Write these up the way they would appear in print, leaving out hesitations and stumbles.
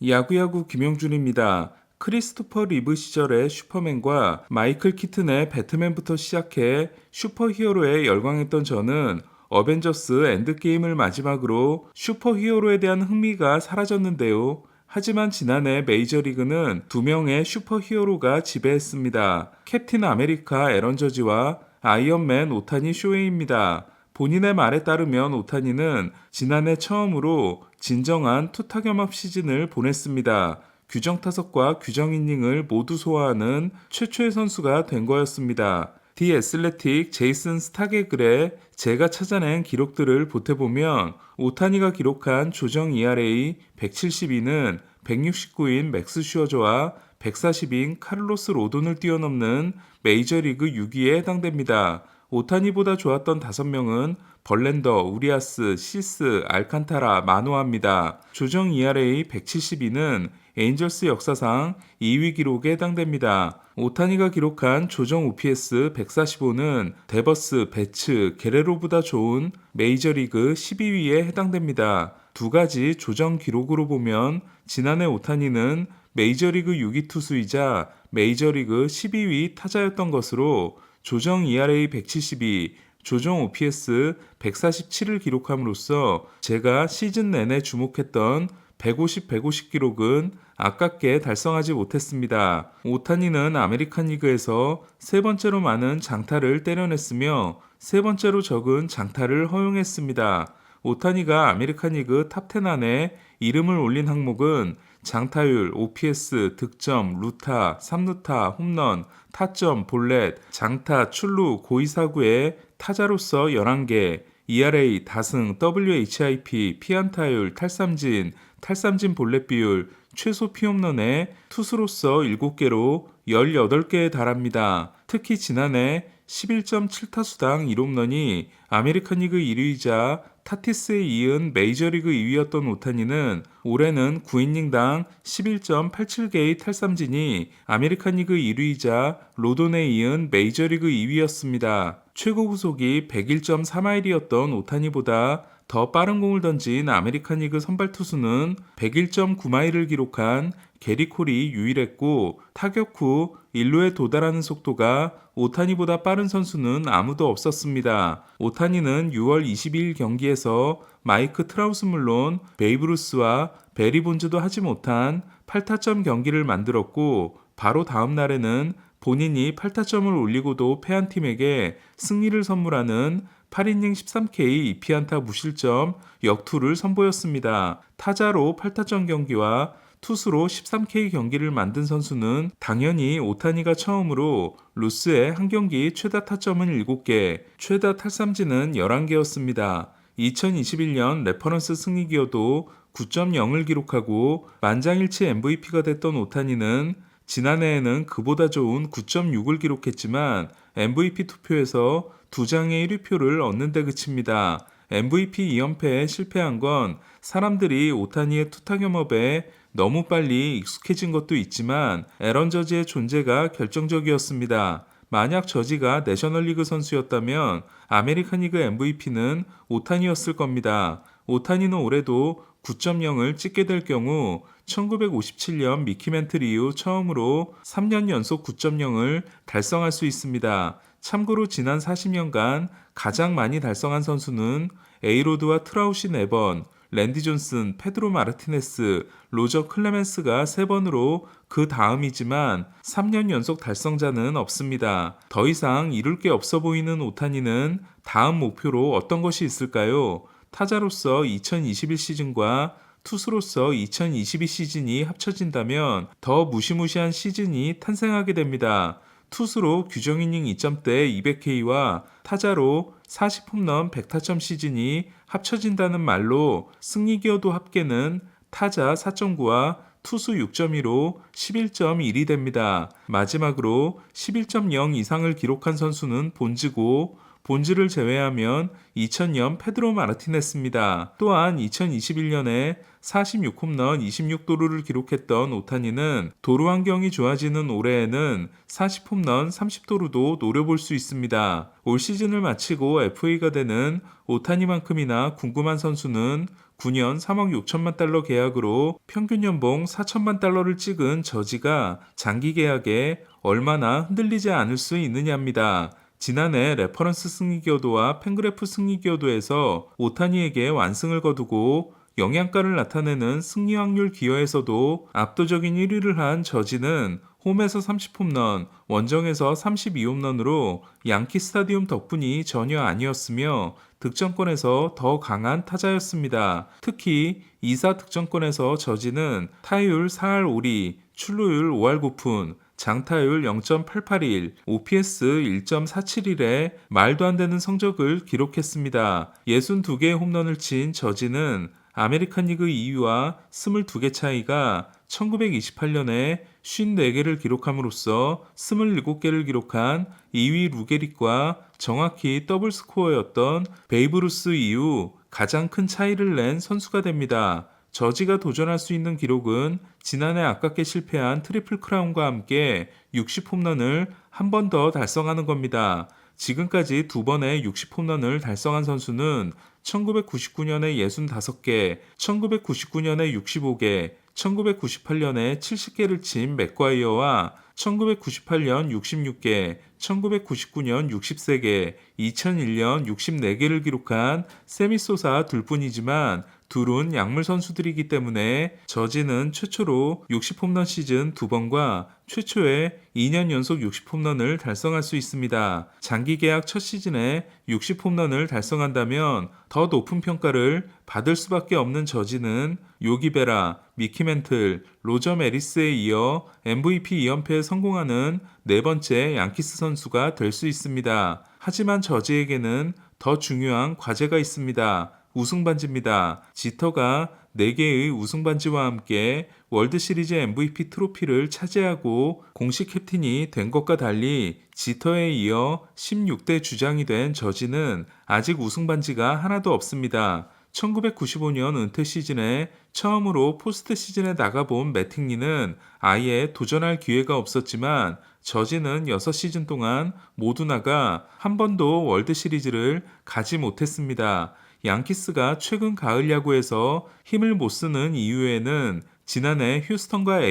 야구야구 김용준입니다. 크리스토퍼 리브 시절의 슈퍼맨과 마이클 키튼의 배트맨부터 시작해 슈퍼히어로에 열광했던 저는 어벤져스 엔드게임을 마지막으로 슈퍼히어로에 대한 흥미가 사라졌는데요. 하지만 지난해 메이저리그는 두 명의 슈퍼히어로가 지배했습니다. 캡틴 아메리카 에런 저지와 아이언맨 오타니 쇼헤이입니다. 본인의 말에 따르면 오타니는 지난해 처음으로 진정한 투타격업 시즌을 보냈습니다. 규정 타석과 규정 이닝을 모두 소화하는 최초의 선수가 된 거였습니다. 디 애슬레틱 제이슨 스탁의 글에 제가 찾아낸 기록들을 보태보면 오타니가 기록한 조정 ERA 172는 169인 맥스 슈어저와 140인 카를로스 로돈을 뛰어넘는 메이저리그 6위에 해당됩니다. 오타니보다 좋았던 5명은 벌랜더, 우리아스, 시스, 알칸타라, 마노아입니다. 조정 ERA 172는 에인절스 역사상 2위 기록에 해당됩니다. 오타니가 기록한 조정 OPS 145는 데버스, 배츠, 게레로보다 좋은 메이저리그 12위에 해당됩니다. 두 가지 조정 기록으로 보면 지난해 오타니는 메이저리그 6위 투수이자 메이저리그 12위 타자였던 것으로 조정 ERA 172, 조정 OPS 147을 기록함으로써 제가 시즌 내내 주목했던 150 기록은 아깝게 달성하지 못했습니다. 오타니는 아메리칸 리그에서 세 번째로 많은 장타를 때려냈으며 세 번째로 적은 장타를 허용했습니다. 오타니가 아메리칸 리그 탑10 안에 이름을 올린 항목은 장타율, OPS, 득점, 루타, 3루타, 홈런, 타점, 볼넷, 장타, 출루, 고의사구에 타자로서 11개, ERA, 다승, WHIP, 피안타율, 탈삼진 볼넷 비율, 최소 피홈런에 투수로서 7개로 18개에 달합니다. 특히 지난해 11.7타수당 1홈런이 아메리칸 리그 1위이자 타티스에 이은 메이저리그 2위였던 오타니는 올해는 9이닝당 11.87개의 탈삼진이 아메리칸 리그 1위이자 로돈에 이은 메이저리그 2위였습니다. 최고 구속이 101.3마일이었던 오타니보다 더 빠른 공을 던진 아메리칸 리그 선발 투수는 101.9마일을 기록한 게리 콜이 유일했고 타격 후 1루에 도달하는 속도가 오타니보다 빠른 선수는 아무도 없었습니다. 오타니는 6월 22일 경기에서 마이크 트라우스 물론 베이브루스와 베리 본즈도 하지 못한 8타점 경기를 만들었고 바로 다음 날에는 본인이 8타점을 올리고도 패한 팀에게 승리를 선물하는 8이닝 13K 2피안타 무실점 역투를 선보였습니다. 타자로 8타점 경기와 투수로 13K 경기를 만든 선수는 당연히 오타니가 처음으로 루스의 한 경기 최다 타점은 7개, 최다 탈삼진은 11개였습니다. 2021년 레퍼런스 승리기여도 9.0을 기록하고 만장일치 MVP가 됐던 오타니는 지난해에는 그보다 좋은 9.6을 기록했지만 MVP 투표에서 2장의 1위표를 얻는 데 그칩니다. MVP 2연패에 실패한 건 사람들이 오타니의 투타격업에 너무 빨리 익숙해진 것도 있지만 에런 저지의 존재가 결정적이었습니다. 만약 저지가 내셔널리그 선수였다면 아메리칸 리그 MVP는 오타니였을 겁니다. 오타니는 올해도 9.0을 찍게 될 경우 1957년 미키 멘틀 이후 처음으로 3년 연속 9.0을 달성할 수 있습니다. 참고로 지난 40년간 가장 많이 달성한 선수는 에이로드와 트라우시 4번, 랜디 존슨, 페드로 마르티네스, 로저 클레멘스가 3번으로 그 다음이지만 3년 연속 달성자는 없습니다. 더 이상 이룰 게 없어 보이는 오타니는 다음 목표로 어떤 것이 있을까요? 타자로서 2021 시즌과 투수로서 2022 시즌이 합쳐진다면 더 무시무시한 시즌이 탄생하게 됩니다. 투수로 규정이닝 2점대 200K와 타자로 40홈런 100타점 시즌이 합쳐진다는 말로 승리기여도 합계는 타자 4.9와 투수 6.2로 11.1이 됩니다. 마지막으로 11.0 이상을 기록한 선수는 본즈고 본즈를 제외하면 2000년 페드로 마르티네스입니다. 또한 2021년에 46홈런 26도루를 기록했던 오타니는 도루 환경이 좋아지는 올해에는 40홈런 30도루도 노려볼 수 있습니다. 올 시즌을 마치고 FA가 되는 오타니만큼이나 궁금한 선수는 9년 3억 6천만 달러 계약으로 평균 연봉 4천만 달러를 찍은 저지가 장기 계약에 얼마나 흔들리지 않을 수 있느냐입니다. 지난해 레퍼런스 승리기여도와 팬그래프 승리기여도에서 오타니에게 완승을 거두고 영양가를 나타내는 승리 확률 기여에서도 압도적인 1위를 한 저지는 홈에서 30홈런, 원정에서 32홈런으로 양키 스타디움 덕분이 전혀 아니었으며 득점권에서 더 강한 타자였습니다. 특히 2사 득점권에서 저지는 타율 4할 5리, 출루율 5할 9푼, 장타율 0.881, OPS 1.471에 말도 안 되는 성적을 기록했습니다. 62개의 홈런을 친 저지는 아메리칸 리그 2위와 22개 차이가 1928년에 54개를 기록함으로써 27개를 기록한 2위 루게릭과 정확히 더블 스코어였던 베이브루스 이후 가장 큰 차이를 낸 선수가 됩니다. 저지가 도전할 수 있는 기록은 지난해 아깝게 실패한 트리플 크라운과 함께 60홈런을 한 번 더 달성하는 겁니다. 지금까지 두 번의 60홈런을 달성한 선수는 1999년에 65개, 1999년에 65개, 1998년에 70개를 친 맥과이어와 1998년 66개, 1999년 63개, 2001년 64개를 기록한 세미소사 둘뿐이지만 둘은 약물 선수들이기 때문에 저지는 최초로 60홈런 시즌 2번과 최초의 2년 연속 60홈런을 달성할 수 있습니다. 장기 계약 첫 시즌에 60홈런을 달성한다면 더 높은 평가를 받을 수밖에 없는 저지는 요기베라, 미키멘틀, 로저 메리스에 이어 MVP 2연패에 성공하는 네 번째 양키스 선수가 될 수 있습니다. 하지만 저지에게는 더 중요한 과제가 있습니다. 우승반지입니다. 지터가 4개의 우승반지와 함께 월드시리즈 MVP 트로피를 차지하고 공식 캡틴이 된 것과 달리 지터에 이어 16대 주장이 된 저지는 아직 우승반지가 하나도 없습니다. 1995년 은퇴 시즌에 처음으로 포스트 시즌에 나가본 매팅리는 아예 도전할 기회가 없었지만 저지는 6시즌 동안 모두 나가 한 번도 월드시리즈를 가지 못했습니다. 양키스가 최근 가을 야구에서 힘을 못 쓰는 이유에는 지난해 휴스턴과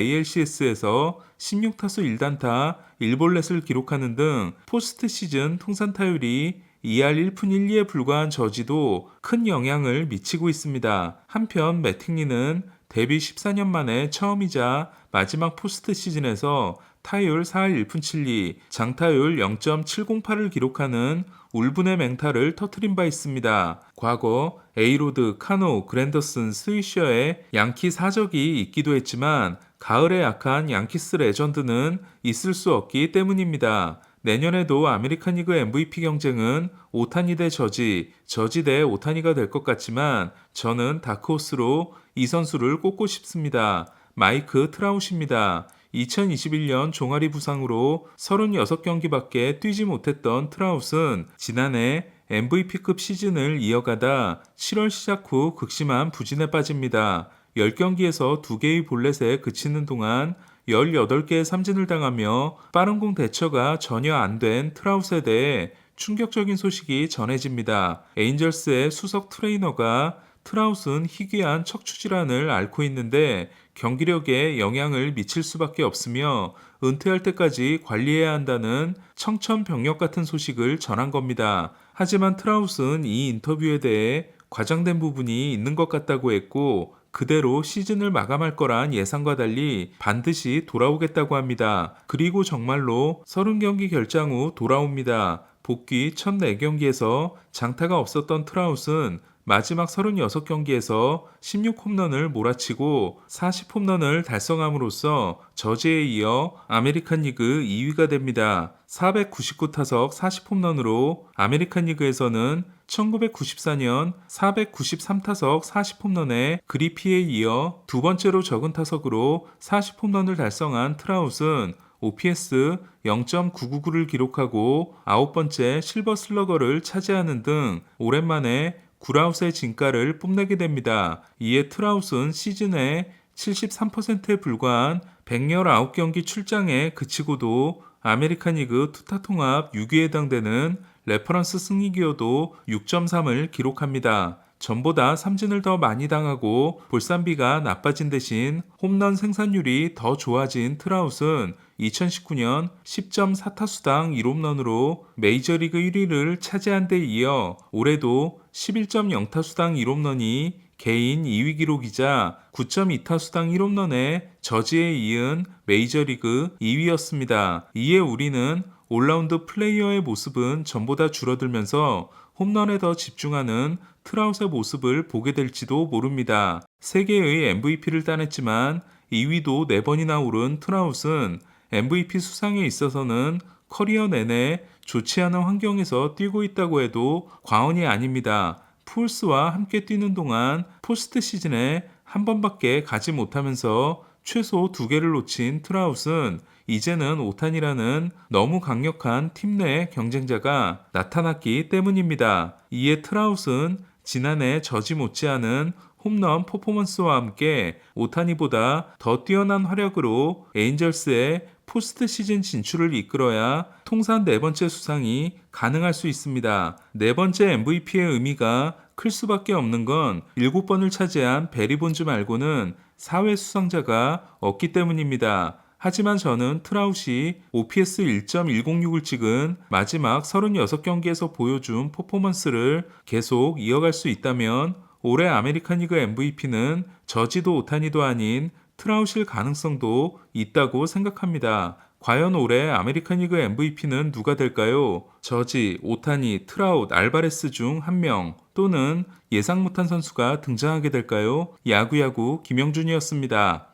ALCS에서 16타수 1단타 1볼넷을 기록하는 등 포스트 시즌 통산 타율이 2할 1푼 1리에 불과한 저지도 큰 영향을 미치고 있습니다. 한편 매팅리는 데뷔 14년 만에 처음이자 마지막 포스트 시즌에서 타율 4할 1푼 7리, 장타율 0.708을 기록하는 울분의 맹타를 터트린 바 있습니다. 과거 에이로드, 카노, 그랜더슨, 스위셔의 양키 사적이 있기도 했지만 가을에 약한 양키스 레전드는 있을 수 없기 때문입니다. 내년에도 아메리칸 리그 MVP 경쟁은 오타니 대 저지 대 오타니가 될 것 같지만 저는 다크호스로 이 선수를 꼽고 싶습니다. 마이크 트라웃입니다. 2021년 종아리 부상으로 36경기밖에 뛰지 못했던 트라웃은 지난해 MVP급 시즌을 이어가다 7월 시작 후 극심한 부진에 빠집니다. 10경기에서 2개의 볼넷에 그치는 동안 18개의 삼진을 당하며 빠른 공 대처가 전혀 안 된 트라웃에 대해 충격적인 소식이 전해집니다. 에인절스의 수석 트레이너가 트라웃은 희귀한 척추 질환을 앓고 있는데 경기력에 영향을 미칠 수밖에 없으며 은퇴할 때까지 관리해야 한다는 청천벽력 같은 소식을 전한 겁니다. 하지만 트라웃은 이 인터뷰에 대해 과장된 부분이 있는 것 같다고 했고 그대로 시즌을 마감할 거란 예상과 달리 반드시 돌아오겠다고 합니다. 그리고 정말로 30경기 결장 후 돌아옵니다. 복귀 첫 4경기에서 장타가 없었던 트라웃은 마지막 36경기에서 16홈런을 몰아치고 40홈런을 달성함으로써 저지에 이어 아메리칸 리그 2위가 됩니다. 499타석 40홈런으로 아메리칸 리그에서는 1994년 493타석 40홈런에 그리피에 이어 두 번째로 적은 타석으로 40홈런을 달성한 트라웃은 OPS 0.999를 기록하고 9번째 실버 슬러거를 차지하는 등 오랜만에 굴아웃의 진가를 뽐내게 됩니다. 이에 트라웃은 시즌에 73%에 불과한 119경기 출장에 그치고도 아메리칸 리그 투타 통합 6위에 해당되는 레퍼런스 승리 기여도 6.3을 기록합니다. 전보다 삼진을 더 많이 당하고 볼산비가 나빠진 대신 홈런 생산율이 더 좋아진 트라웃은 2019년 10.4타수당 1홈런으로 메이저리그 1위를 차지한 데 이어 올해도 11.0타수당 1홈런이 개인 2위 기록이자 9.2타수당 1홈런에 저지에 이은 메이저리그 2위였습니다. 이에 우리는 올라운드 플레이어의 모습은 전보다 줄어들면서 홈런에 더 집중하는 트라웃의 모습을 보게 될지도 모릅니다. 3개의 MVP를 따냈지만 2위도 4번이나 오른 트라웃은 MVP 수상에 있어서는 커리어 내내 좋지 않은 환경에서 뛰고 있다고 해도 과언이 아닙니다. 풀스와 함께 뛰는 동안 포스트 시즌에 한 번밖에 가지 못하면서 최소 2개를 놓친 트라웃은 이제는 오타니라는 너무 강력한 팀 내 경쟁자가 나타났기 때문입니다. 이에 트라웃은 지난해 저지 못지않은 홈런 퍼포먼스와 함께 오타니보다 더 뛰어난 활약으로 에인절스의 포스트 시즌 진출을 이끌어야 통산 4번째 수상이 가능할 수 있습니다. 4번째 MVP의 의미가 클 수밖에 없는 건 7번을 차지한 베리 본즈 말고는 4회 수상자가 없기 때문입니다. 하지만 저는 트라웃이 OPS 1.106을 찍은 마지막 36경기에서 보여준 퍼포먼스를 계속 이어갈 수 있다면 올해 아메리칸 리그 MVP는 저지도 오타니도 아닌 트라웃일 가능성도 있다고 생각합니다. 과연 올해 아메리칸 리그 MVP는 누가 될까요? 저지, 오타니, 트라웃, 알바레스 중 한 명 또는 예상 못한 선수가 등장하게 될까요? 야구야구 김영준이었습니다.